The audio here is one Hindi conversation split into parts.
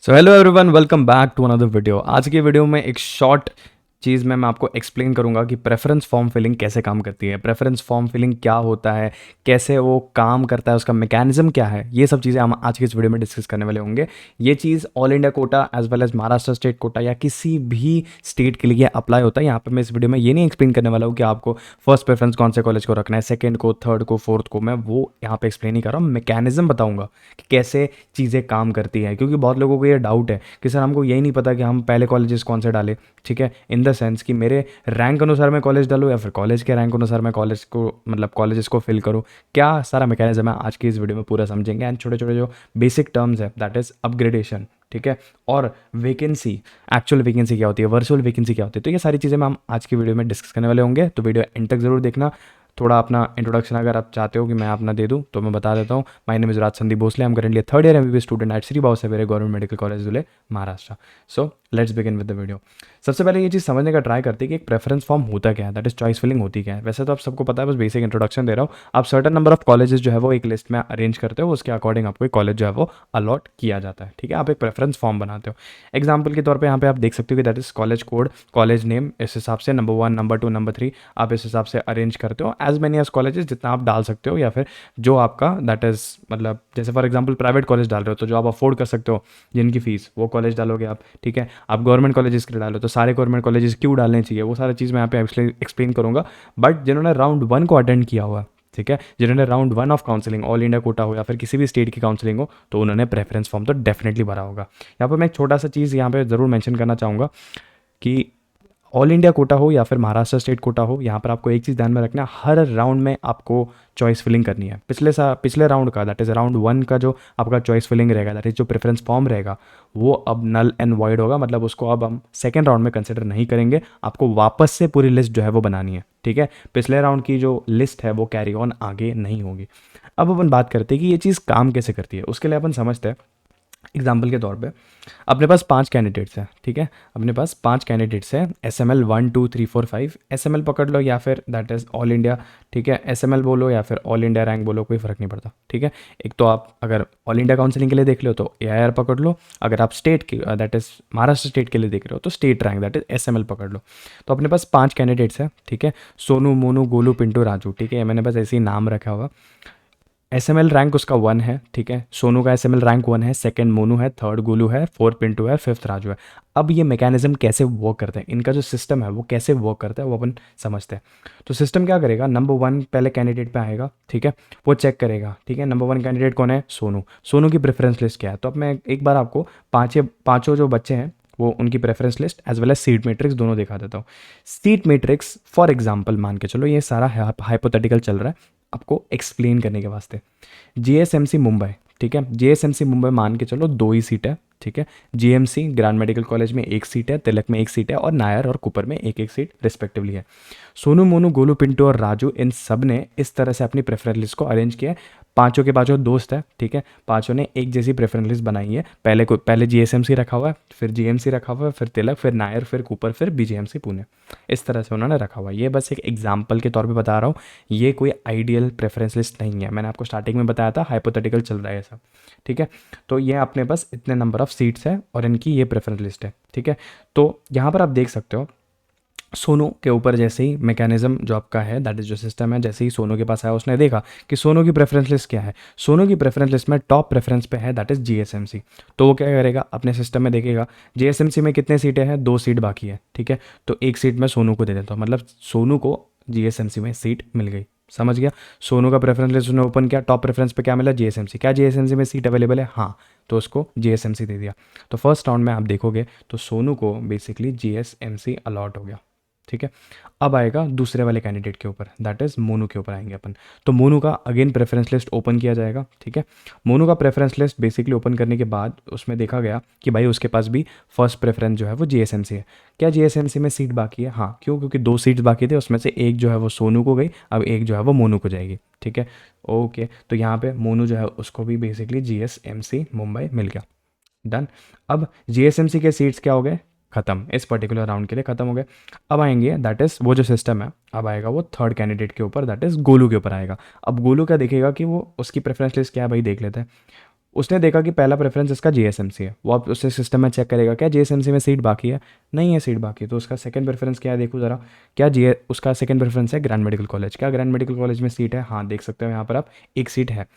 So hello everyone, welcome back to another video. आज की वीडियो में एक शॉर्ट चीज़ में मैं आपको एक्सप्लेन करूंगा कि प्रेफरेंस फॉर्म फिलिंग कैसे काम करती है, प्रेफरेंस फॉर्म फिलिंग क्या होता है, कैसे वो काम करता है, उसका मैकेनिज्म क्या है। ये सब चीज़ें हम आज की इस वीडियो में डिस्कस करने वाले होंगे। ये चीज़ all India quota as well as Maharashtra state quota या किसी भी स्टेट के लिए अप्लाई होता है। यहाँ पे मैं इस वीडियो में ये नहीं एक्सप्लेन करने वाला हूँ कि आपको फर्स्ट प्रेफरेंस कौन से कॉलेज को रखना है, सेकंड को, थर्ड को, फोर्थ को। मैं वो यहाँ पे एक्सप्लेन नहीं कर रहा हूँ, मैकेनिज्म बताऊंगा कि कैसे चीज़ें काम करती हैं। क्योंकि बहुत लोगों को ये डाउट है कि सर हमको यही नहीं पता कि हम पहले कॉलेजेस कौन से डालें। ठीक है, इन द सेंस कि मेरे रैंक अनुसार मैं कॉलेज डालूँ या फिर कॉलेज के रैंक अनुसार मैं कॉलेज को मतलब कॉलेजेस को फिल करूँ। क्या सारा मैकेनिज्म है आज की इस वीडियो में पूरा समझेंगे। एंड छोटे छोटे जो बेसिक टर्म्स है दैट इज़ अपग्रेडेशन, ठीक है, और वैकेंसी, एक्चुअल वैकेंसी क्या होती है, वर्चुअल वैकेंसी क्या होती है। तो ये सारी चीज़ें मैं हम आज की वीडियो में डिस्कस करने वाले होंगे। तो वीडियो एंड तक जरूर देखना। थोड़ा अपना इंट्रोडक्शन अगर आप चाहते हो कि मैं अपना दे दूं तो मैं बता देता हूँ। My name is Raj Sandeep Bhosale. I am currently third year MBBS student at Shri Babu Savare government medical college Dhule, Maharashtra. So let's begin with the video. सबसे पहले ये चीज़ समझने का ट्राई करते हैं कि एक प्रेफरेंस फॉर्म होता क्या है, दैट इज चॉइस फिलिंग होती क्या है। वैसे तो आप सबको पता है, बस बेसिक इंट्रोडक्शन दे रहा हूँ। आप सर्टन नंबर ऑफ कॉलेजेस जो है वो एक लिस्ट में अरेंज करते हो, उसके अकॉर्डिंग आपको एक कॉलेज जो है वो अलॉट किया जाता है। ठीक है, आप एक प्रेफरेंस फॉर्म बनाते हो। एग्जाम्पल के तौर पर यहाँ पे आप देख सकते हो कि that is college code, college name, इस हिसाब से नंबर 1, नंबर 2, नंबर 3 आप इस हिसाब से अरेंज करते हो। एज मैनी एज कॉलेजेस जितना आप डाल सकते हो, या फिर जो आपका दैट इज मतलब जैसे फॉर एग्जांपल प्राइवेट कॉलेज डाल रहे हो तो जो आप अफोर्ड कर सकते हो जिनकी फीस, वो कॉलेज डालोगे आप। ठीक है, आप गवर्नमेंट कॉलेजेस के लिए डालो तो सारे गवर्नमेंट कॉलेजेस क्यों डालने चाहिए, वो सारी चीज़ मैं यहाँ पे एक्सप्लेन करूँगा। बट जिन्होंने राउंड 1 को अटेंड किया हुआ, ठीक है, जिन्होंने round 1 of counselling all India Kota हो या फिर किसी भी स्टेट की काउंसलिंग हो, तो उन्होंने प्रेफरेंस फॉर्म तो डेफिनेटली भरा होगा। यहाँ पर मैं एक छोटा सा चीज़ यहाँ पे ज़रूर मेंशन करना चाहूँगा कि ऑल इंडिया कोटा हो या फिर महाराष्ट्र स्टेट कोटा हो, यहाँ पर आपको एक चीज़ ध्यान में रखना है, हर राउंड में आपको चॉइस फिलिंग करनी है। पिछले राउंड का दैट इज़ राउंड 1 का जो आपका चॉइस फिलिंग रहेगा, दैट इज़ जो प्रेफरेंस फॉर्म रहेगा, वो अब नल एंड वॉइड होगा। मतलब उसको अब हम सेकेंड राउंड में कंसिडर नहीं करेंगे। आपको वापस से पूरी लिस्ट जो है वो बनानी है। ठीक है, पिछले राउंड की जो लिस्ट है वो कैरी ऑन आगे नहीं होगी। अब अपन बात करते हैं कि ये चीज़ काम कैसे करती है। उसके लिए अपन समझते हैं एग्जाम्पल के तौर पे अपने पास 5 कैंडिडेट्स हैं। ठीक है, अपने पास 5 कैंडिडेट्स हैं, S M L 1 2 3 4 5। S M L पकड़ लो या फिर दैट इज़ ऑल इंडिया। ठीक है, एस एम एल बोलो या फिर ऑल इंडिया रैंक बोलो, कोई फ़र्क नहीं पड़ता। ठीक है, एक तो आप अगर ऑल इंडिया काउंसिलिंग के लिए देख लो तो ए आई आर पकड़ लो। अगर आप स्टेट की दैट इज़ महाराष्ट्र स्टेट के लिए देख रहे हो तो state rank that is S M L पकड़ लो। तो अपने पास 5 कैंडिडेट्स हैं। ठीक है, सोनू, मोनू, गोलू, पिंटू, राजू। ठीक है, मैंने बस ऐसे ही नाम रखा हुआ। एस एम एल रैंक उसका 1 है। ठीक है, सोनू का एस एम एल रैंक 1 है, सेकंड मोनू है, थर्ड गोलू है, फोर्थ पिंटू है, फिफ्थ राजू है। अब ये मैकेनिज्म कैसे वर्क करते हैं, इनका जो सिस्टम है वो कैसे वर्क करता है वो अपन समझते हैं। तो सिस्टम क्या करेगा, नंबर 1 पहले कैंडिडेट पे आएगा। ठीक है, वो चेक करेगा। ठीक है, नंबर 1 कैंडिडेट कौन है, सोनू। सोनू की प्रेफरेंस लिस्ट क्या है। तो अब मैं एक बार आपको पाँचों जो बच्चे हैं वो उनकी preference list as well as seat matrix दोनों दिखा देता हूँ। सीट मैट्रिक्स फॉर एग्जांपल मान के चलो, ये सारा हाइपोथेटिकल चल रहा है आपको एक्सप्लेन करने के वास्ते। जीएसएमसी मुंबई, ठीक है, जीएसएमसी मुंबई मान के चलो 2 ही सीट है। ठीक है, जीएमसी ग्रांड मेडिकल कॉलेज में 1 सीट है, तिलक में 1 सीट है और नायर और कुपर में 1 1 सीट रिस्पेक्टिवली है। सोनू, मोनू, गोलू, पिंटू और राजू इन सब ने इस तरह से अपनी प्रेफरेंस लिस्ट को अरेंज किया है। पांचों के पांचों दोस्त है। ठीक है, पांचों ने एक जैसी प्रेफरेंस लिस्ट बनाई है। पहले जीएसएमसी रखा हुआ है, फिर जीएमसी रखा हुआ है, फिर तिलक, फिर नायर, फिर कुपर, फिर बीजीएमसी पुणे। इस तरह से उन्होंने रखा हुआ है। ये बस एक एग्जाम्पल के तौर पे बता रहा हूँ, ये कोई आइडियल प्रेफरेंस लिस्ट नहीं है। मैंने आपको स्टार्टिंग में बताया था हाइपोथेटिकल चल रहा है सब। ठीक है, तो ये अपने पास इतने नंबर ऑफ सीट्स है और इनकी ये प्रेफरेंस लिस्ट है। ठीक है, तो यहाँ पर आप देख सकते हो सोनू के ऊपर जैसे ही मैकेनिज्म जो आपका है दैट इज जो सिस्टम है, जैसे ही सोनू के पास आया उसने देखा कि सोनू की प्रेफरेंस लिस्ट क्या है। सोनू की प्रेफरेंस लिस्ट में टॉप प्रेफरेंस पे है दैट इज जीएसएमसी। तो वो क्या करेगा, अपने सिस्टम में देखेगा जीएसएमसी में कितने सीटें हैं, 2 सीट बाकी है। ठीक है, तो 1 सीट मैं सोनू को दे देता हूँ, मतलब सोनू को जीएसएमसी में सीट मिल गई। समझ गया, सोनू का प्रेफरेंस लिस्ट उसने ओपन किया, टॉप प्रेफरेंस पे क्या मिला, जीएसएमसी। क्या जीएसएमसी में सीट अवेलेबल है, हाँ, तो उसको जीएसएमसी दे दिया। तो फर्स्ट राउंड में आप देखोगे तो सोनू को बेसिकली जीएसएमसी अलॉट हो गया। ठीक है, अब आएगा दूसरे वाले कैंडिडेट के ऊपर, दैट इज मोनू के ऊपर आएंगे अपन। तो मोनू का अगेन प्रेफरेंस लिस्ट ओपन किया जाएगा। ठीक है, मोनू का प्रेफरेंस लिस्ट बेसिकली ओपन करने के बाद उसमें देखा गया कि भाई उसके पास भी फर्स्ट प्रेफरेंस जो है वो जीएसएमसी है। क्या जीएसएमसी में सीट बाकी है, हाँ, क्यों, क्योंकि 2 सीट्स बाकी थे, उसमें से एक जो है वो सोनू को गई, अब एक जो है वो मोनू को जाएगी। ठीक है, ओके, तो यहाँ पे मोनू जो है उसको भी बेसिकली जीएसएमसी मुंबई मिल गया। डन। अब जीएसएमसी के सीट्स क्या हो गए, खत्म, इस पर्टिकुलर राउंड के लिए खत्म हो गए। अब आएंगे दैट इज वो जो सिस्टम है, अब आएगा वो थर्ड कैंडिडेट के ऊपर, दैट इज गोलू के ऊपर आएगा। अब गोलू क्या देखेगा कि वो उसकी प्रेफरेंस लिस्ट क्या है भाई, देख लेते हैं। उसने देखा कि पहला प्रेफरेंस इसका जीएसएमसी है, वो अब उससे सिस्टम में चेक करेगा क्या जीएसएमसी में सीट बाकी है, नहीं है सीट बाकी, तो उसका सेकंड प्रेफरेंस क्या है देखो ज़रा, क्या जी उसका सेकंड प्रेफरेंस है ग्रैंड मेडिकल कॉलेज, क्या ग्रैंड मेडिकल कॉलेज में सीट है, हाँ देख सकते हो यहाँ पर आप एक सीट है,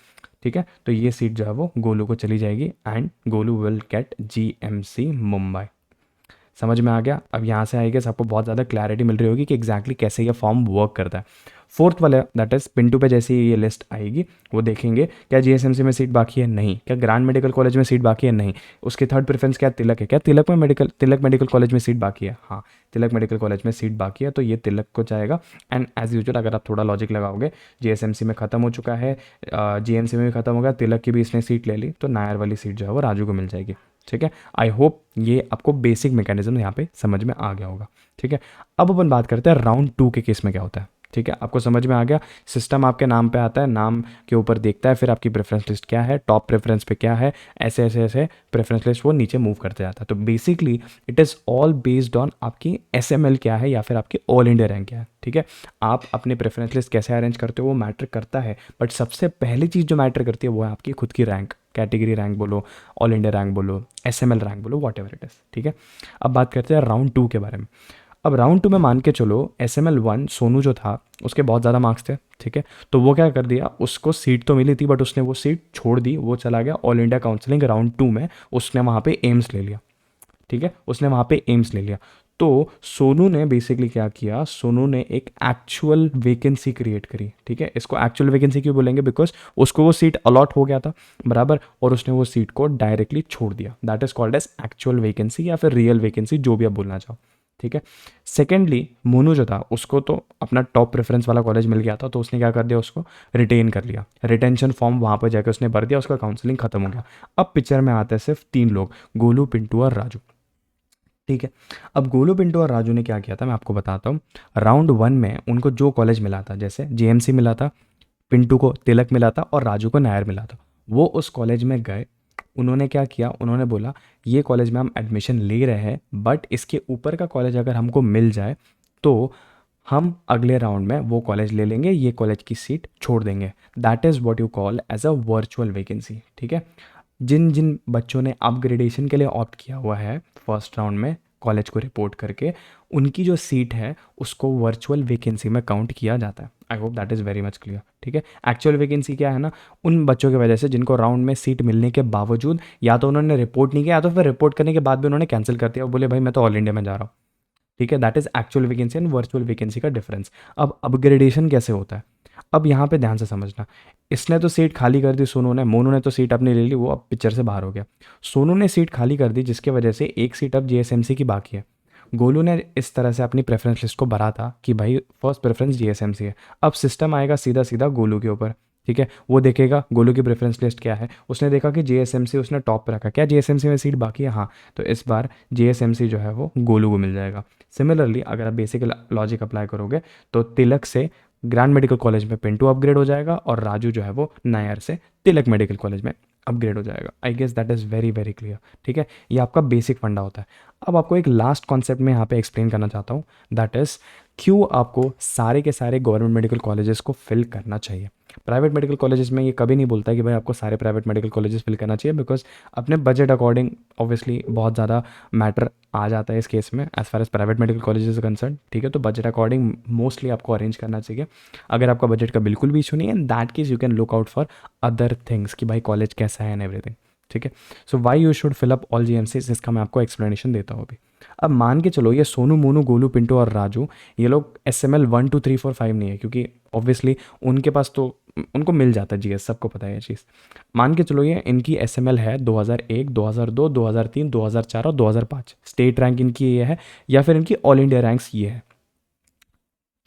ठीक है, तो ये सीट जो है वो गोलू को चली जाएगी and Golu will get GMC Mumbai. समझ में आ गया। अब यहाँ से आई गेस आपको बहुत ज़्यादा क्लैरिटी मिल रही होगी कि एग्जैक्टली कैसे ये फॉर्म वर्क करता है। फोर्थ वाला दैट इज पिंटू पे जैसे ही ये लिस्ट आएगी वो देखेंगे क्या जीएसएमसी में सीट बाकी है, नहीं, क्या ग्रैंड मेडिकल कॉलेज में सीट बाकी है, नहीं, उसकी थर्ड प्रेफरेंस क्या तिलक है, क्या तिलक मेडिकल कॉलेज में सीट बाकी है, हाँ तिलक मेडिकल कॉलेज में सीट बाकी है, तो ये तिलक को जाएगा। एंड एज यूजुअल अगर आप थोड़ा लॉजिक लगाओगे जीएसएमसी में ख़त्म हो चुका है, जीएमसी में भी ख़त्म हो गया, तिलक की भी इसने सीट ले ली, तो नायर वाली सीट जो है वो राजू को मिल जाएगी। ठीक है, आई होप ये आपको बेसिक मैकेनिज्म यहाँ पे समझ में आ गया होगा। ठीक है, अब अपन बात करते हैं राउंड 2 के केस में क्या होता है। ठीक है, आपको समझ में आ गया, सिस्टम आपके नाम पे आता है, नाम के ऊपर देखता है फिर आपकी प्रेफरेंस लिस्ट क्या है, टॉप प्रेफरेंस पे क्या है, ऐसे ऐसे ऐसे प्रेफरेंस लिस्ट वो नीचे मूव करते जाता है। तो basically it is all based on आपकी एसएमएल क्या है या फिर आपकी ऑल इंडिया रैंक क्या है। ठीक है, आप अपने प्रेफरेंस लिस्ट कैसे अरेंज करते हो वो मैटर करता है, बट सबसे पहली चीज़ जो मैटर करती है वो है आपकी खुद की रैंक, कैटेगरी रैंक बोलो, ऑल इंडिया रैंक बोलो, एसएमएल रैंक बोलो, वॉट एवर इट इज़। ठीक है, अब बात करते हैं राउंड 2 के बारे में। अब राउंड 2 में मान के चलो एसएमएल 1 सोनू जो था उसके बहुत ज़्यादा मार्क्स थे। ठीक है, तो वो क्या कर दिया, उसको सीट तो मिली थी बट उसने वो सीट छोड़ दी, वो चला गया ऑल इंडिया काउंसलिंग राउंड 2 में, उसने वहाँ पे एम्स ले लिया। ठीक है, उसने वहाँ पे एम्स ले लिया। तो सोनू ने बेसिकली क्या किया, सोनू ने एक एक्चुअल वैकेंसी क्रिएट करी। ठीक है, इसको एक्चुअल वैकेंसी क्यों बोलेंगे, बिकॉज उसको वो सीट अलॉट हो गया था बराबर, और उसने वो सीट को डायरेक्टली छोड़ दिया, that is called as actual vacancy या फिर रियल वैकेंसी, जो भी आप बोलना चाहो। ठीक है, सेकेंडली मोनू जो था उसको तो अपना टॉप प्रेफरेंस वाला कॉलेज मिल गया था, तो उसने क्या कर दिया, उसको रिटेन कर लिया, रिटेंशन फॉर्म वहाँ पर जाकर उसने भर दिया, उसका काउंसलिंग खत्म हो गया। अब पिक्चर में आते हैं सिर्फ 3 लोग, गोलू, पिंटू और राजू। ठीक है, अब गोलू, पिंटू और राजू ने क्या किया था मैं आपको बताता हूँ। राउंड 1 में उनको जो कॉलेज मिला था, जैसे जेएमसी मिला था, पिंटू को तिलक मिला था और राजू को नायर मिला था, वो उस कॉलेज में गए। उन्होंने क्या किया, उन्होंने बोला ये कॉलेज में हम एडमिशन ले रहे हैं बट इसके ऊपर का कॉलेज अगर हमको मिल जाए तो हम अगले राउंड में वो कॉलेज ले लेंगे, ये कॉलेज की सीट छोड़ देंगे। That is what you call as a virtual vacancy. ठीक है, जिन जिन बच्चों ने अपग्रेडेशन के लिए ऑप्ट किया हुआ है फर्स्ट राउंड में कॉलेज को रिपोर्ट करके, उनकी जो सीट है उसको वर्चुअल वैकेंसी में काउंट किया जाता है। I hope that is very much clear. ठीक है, एक्चुअल वैकेंसी क्या है ना, उन बच्चों की वजह से जिनको राउंड में सीट मिलने के बावजूद या तो उन्होंने रिपोर्ट नहीं किया या तो फिर रिपोर्ट करने के बाद भी उन्होंने कैंसिल कर दिया और बोले भाई मैं तो ऑल इंडिया में जा रहा हूँ। ठीक है, that is actual vacancy and virtual vacancy का डिफरेंस। अब अपग्रेडेशन कैसे होता है, अब यहाँ पे ध्यान से समझना, इसने तो सीट खाली कर दी सोनू ने, मोनू ने तो सीट अपनी ले ली, वो अब पिक्चर से बाहर हो गया। सोनू ने सीट खाली कर दी जिसकी वजह से एक सीट अब जीएसएमसी की बाकी है। गोलू ने इस तरह से अपनी प्रेफरेंस लिस्ट को भरा था कि भाई फर्स्ट प्रेफरेंस जीएसएमसी है। अब सिस्टम आएगा सीधा सीधा गोलू के ऊपर। ठीक है, वो देखेगा गोलू की प्रेफरेंस लिस्ट क्या है, उसने देखा कि जीएसएमसी उसने टॉप पे रखा, क्या जीएसएमसी में सीट बाकी है, हाँ, तो इस बार जीएसएमसी जो है वो गोलू को मिल जाएगा। सिमिलरली अगर आप बेसिक लॉजिक अप्लाई करोगे तो तिलक से ग्रैंड मेडिकल कॉलेज में पिंटू अपग्रेड हो जाएगा और राजू जो है वो नायर से तिलक मेडिकल कॉलेज में अपग्रेड हो जाएगा। I guess that is very very clear. ठीक है, ये आपका बेसिक फंडा होता है। अब आपको एक लास्ट कॉन्सेप्ट में यहाँ पे एक्सप्लेन करना चाहता हूँ, दैट इज़ क्यों आपको सारे के सारे गवर्नमेंट मेडिकल कॉलेजेस को फिल करना चाहिए। प्राइवेट मेडिकल कॉलेजेस में ये कभी नहीं बोलता कि भाई आपको सारे प्राइवेट मेडिकल कॉलेजेस फिल करना चाहिए, बिकॉज अपने बजट अकॉर्डिंग ऑब्वियसली बहुत ज़्यादा मैटर आ जाता है इस केस में as far as private medical colleges concern. ठीक है, तो बजट अकॉर्डिंग मोस्टली आपको अरेंज करना चाहिए। अगर आपका बजट का बिल्कुल भी इशू नहीं है, in that case you can look out for other things कि भाई कॉलेज कैसा है एंड एवरीथिंग। ठीक है, so why you should fill up all GMCs, इसका मैं आपको एक्सप्लेनेशन देता हूँ अभी। अब मान के चलो ये सोनू, मोनू, गोलू, पिंटू और राजू ये लोग SML 1 2 3 4 5 नहीं है, क्योंकि ऑब्वियसली उनके पास तो उनको मिल जाता है जीएस, सबको पता है ये चीज़। मान के चलो ये इनकी SML है 2001, 2002, 2003, 2004 और 2005, स्टेट रैंक इनकी ये है या फिर इनकी ऑल इंडिया रैंक्स ये है।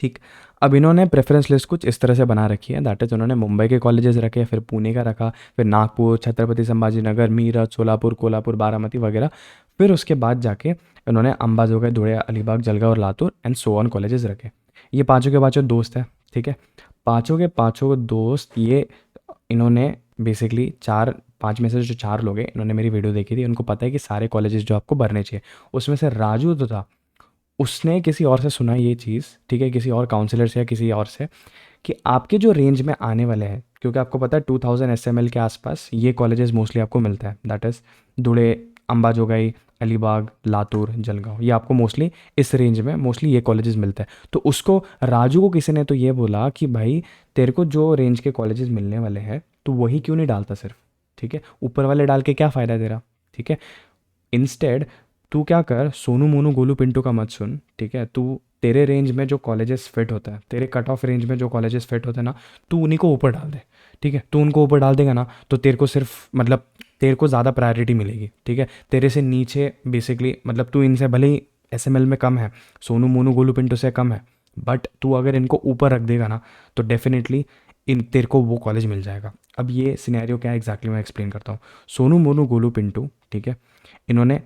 ठीक, अब इन्होंने प्रेफरेंस लिस्ट कुछ इस तरह से बना रखी है, दैट इज उन्होंने मुंबई के कॉलेजेस रखे, फिर पुणे का रखा, फिर नागपुर, छत्रपति संभाजी नगर, मीरठ, सोलापुर, कोल्हापुर, बारामती वगैरह, फिर उसके बाद जाके इन्होंने अंबाजोगाई, धुले, अलीबाग, जलगांव और Latur and so on colleges रखे। ये पाँचों के पाँचों दोस्त हैं। ठीक है, पाँचों के पाँचों दोस्त, ये इन्होंने बेसिकली 4-5 में से जो 4 लोग हैं इन्होंने मेरी वीडियो देखी थी, उनको पता है कि सारे कॉलेजेस जो आपको भरने चाहिए। उसमें से राजू जो था उसने किसी और से सुना ये चीज़, ठीक है, किसी और काउंसलर से या किसी और से, कि आपके जो रेंज में आने वाले हैं क्योंकि आपको पता है 2000 एसएमएल के आसपास ये कॉलेजेस मोस्टली आपको मिलता है, दैट इज़ धुले, अंबाज हो गई, अलीबाग, लातूर, जलगांव, ये आपको मोस्टली इस रेंज में मोस्टली ये कॉलेजेस मिलते हैं। तो उसको, राजू को किसी ने तो ये बोला कि भाई तेरे को जो रेंज के कॉलेजेस मिलने वाले हैं तो वही क्यों नहीं डालता सिर्फ, ठीक है, ऊपर वाले डाल के क्या फ़ायदा है तेरा, ठीक है। इंस्टेड तू क्या कर, सोनू मोनू गोलू पिंटू का मत सुन, ठीक है। तू तेरे रेंज में जो कॉलेजेस फिट होता है, तेरे कट ऑफ रेंज में जो कॉलेजेस फिट होते हैं ना, तू उन्हीं को ऊपर डाल दे, ठीक है। तू उनको ऊपर डाल देगा ना तो तेरे को सिर्फ मतलब तेरे को ज़्यादा प्रायोरिटी मिलेगी, ठीक है। तेरे से नीचे बेसिकली मतलब तू इनसे भले ही एसएमएल में कम है, सोनू मोनू गोलू पिंटू से कम है, बट तू अगर इनको ऊपर रख देगा ना तो डेफिनेटली इन तेरे को वो कॉलेज मिल जाएगा। अब ये सिनेरियो क्या है एग्जैक्टली मैं एक्सप्लेन करता हूँ। सोनू मोनू गोलू पिंटू, ठीक है, इन्होंने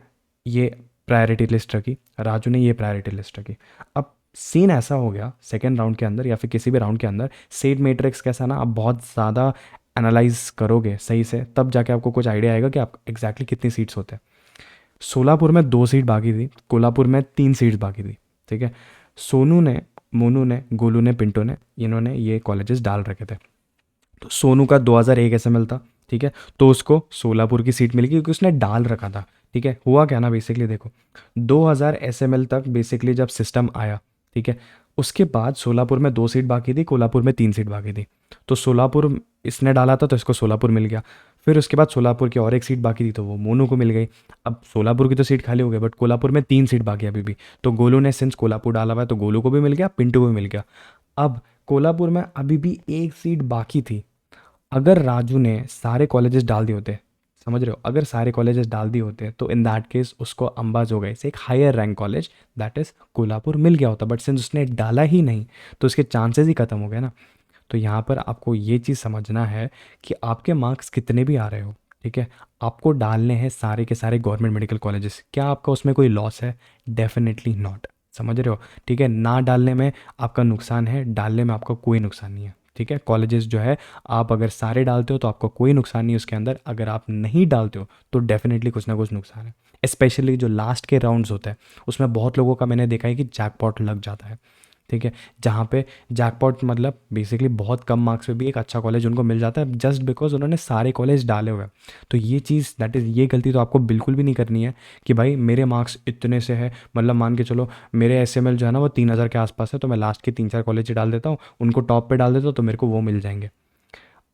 ये प्रायोरिटी लिस्ट रखी, राजू ने ये प्रायोरिटी लिस्ट रखी। अब सीन ऐसा हो गया सेकेंड राउंड के अंदर या फिर किसी भी राउंड के अंदर, सेट मैट्रिक्स कैसा ना, आप बहुत ज़्यादा एनालाइज करोगे सही से तब जाके आपको कुछ आइडिया आएगा कि आप एग्जैक्टली कितनी सीट्स होते हैं। सोलापुर में 2 सीट बाकी थी, कोल्हापुर में 3 सीट्स बाकी थी, ठीक है। सोनू ने, मोनू ने, गोलू ने, पिंटू ने, इन्होंने ये कॉलेजेस डाल रखे थे। तो सोनू का 2001 एसएमएल था, ठीक है, तो उसको सोलापुर की सीट मिली क्योंकि उसने डाल रखा था, ठीक है। हुआ क्या ना बेसिकली देखो, 2000 एसएमएल तक बेसिकली जब सिस्टम आया, ठीक है, उसके बाद सोलापुर में 2 सीट बाकी थी, कोल्हापुर में 3 सीट बाकी थी। तो सोलापुर इसने डाला था तो इसको सोलापुर मिल गया। फिर उसके बाद सोलापुर की और एक सीट बाकी थी तो वो मोनू को मिल गई। अब सोलापुर की तो सीट खाली हो गई बट कोल्हापुर में 3 सीट बाकी है अभी भी, तो गोलू ने सिंस कोल्हापुर डाला हुआ है तो गोलू को भी मिल गया, पिंटू को भी मिल गया। अब कोल्हापुर में अभी भी एक सीट बाकी थी। अगर राजू ने सारे कॉलेजेस डाल दिए होते, समझ रहे हो, अगर सारे कॉलेजेस डाल दिए होते तो इन दैट केस उसको अंबाजोगाई से एक higher rank college that is Kolhapur मिल गया होता, बट सिंस उसने डाला ही नहीं तो उसके चांसेस ही खत्म हो गए ना। तो यहाँ पर आपको ये चीज़ समझना है कि आपके मार्क्स कितने भी आ रहे हो, ठीक है, आपको डालने हैं सारे के सारे गवर्नमेंट मेडिकल कॉलेजेस। क्या आपका उसमें कोई लॉस है? डेफिनेटली नॉट, समझ रहे हो, ठीक है। ना डालने में आपका नुकसान है, डालने में आपका कोई नुकसान नहीं है, ठीक है। कॉलेजेस जो है आप अगर सारे डालते हो तो आपका कोई नुकसान नहीं है उसके अंदर, अगर आप नहीं डालते हो तो डेफिनेटली कुछ ना कुछ नुकसान है। स्पेशली जो लास्ट के राउंड्स होते हैं उसमें बहुत लोगों का मैंने देखा है कि जैकपॉट लग जाता है, ठीक है, जहाँ पे जैकपॉट मतलब बेसिकली बहुत कम मार्क्स पे भी एक अच्छा कॉलेज उनको मिल जाता है जस्ट बिकॉज उन्होंने सारे कॉलेज डाले हुए हैं। तो ये चीज़ दैट इज़, ये गलती तो आपको बिल्कुल भी नहीं करनी है कि भाई मेरे मार्क्स इतने से है, मतलब मान के चलो मेरे एसएमएल जो है ना वो 3000 के आसपास है तो मैं लास्ट के 3-4 कॉलेज ही डाल देता हूँ, उनको टॉप पे डाल देता हूँ तो मेरे को वो मिल जाएंगे।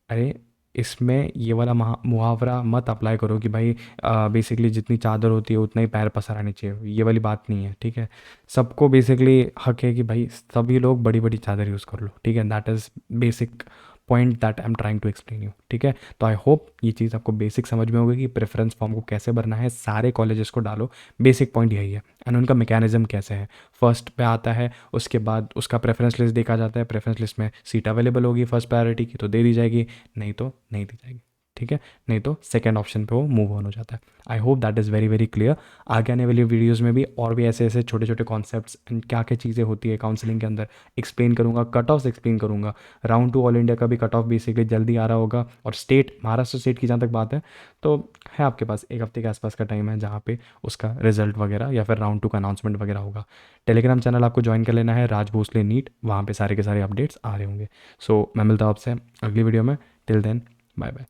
अरे इसमें ये वाला मुहावरा मत अप्लाई करो कि भाई बेसिकली जितनी चादर होती है उतना ही पैर पसारने चाहिए, ये वाली बात नहीं है, ठीक है। सबको बेसिकली हक है कि भाई सभी लोग बड़ी बड़ी चादर यूज़ कर लो, ठीक है, that is basic point that I am trying to explain you, ठीक है। तो आई होप ये चीज़ आपको बेसिक समझ में होगी कि प्रेफरेंस फॉर्म को कैसे भरना है, सारे कॉलेजेस को डालो, बेसिक पॉइंट यही है। एंड उनका मैकेनिज्म कैसे है, फर्स्ट पे आता है, उसके बाद उसका प्रेफरेंस लिस्ट देखा जाता है, प्रेफरेंस लिस्ट में सीट अवेलेबल होगी फर्स्ट प्रायोरिटी की तो दे दी जाएगी, नहीं तो नहीं दी जाएगी, ठीक है, नहीं तो सेकंड ऑप्शन पे वो मूव ऑन हो जाता है। I hope that is very very clear. आगे आने वाली वीडियोस में भी और भी ऐसे ऐसे छोटे छोटे कॉन्सेप्ट्स एंड क्या क्या चीज़ें होती है काउंसलिंग के अंदर एक्सप्लेन करूँगा, कट ऑफ्स एक्सप्लेन करूँगा। राउंड 2 ऑल इंडिया का भी कट ऑफ बेसिकली जल्दी आ रहा होगा, और स्टेट महाराष्ट्र स्टेट की जहाँ तक बात है तो है आपके पास 1 हफ्ते के आसपास का टाइम है जहाँ पे उसका रिजल्ट वगैरह या फिर राउंड 2 का अनाउंसमेंट वगैरह होगा। टेलीग्राम चैनल आपको ज्वाइन कर लेना है, राज भोसले नीट, वहाँ पे सारे के सारे अपडेट्स आ रहे होंगे। सो मैं मिलता हूँ आपसे अगली वीडियो में, टिल देन बाय बाय।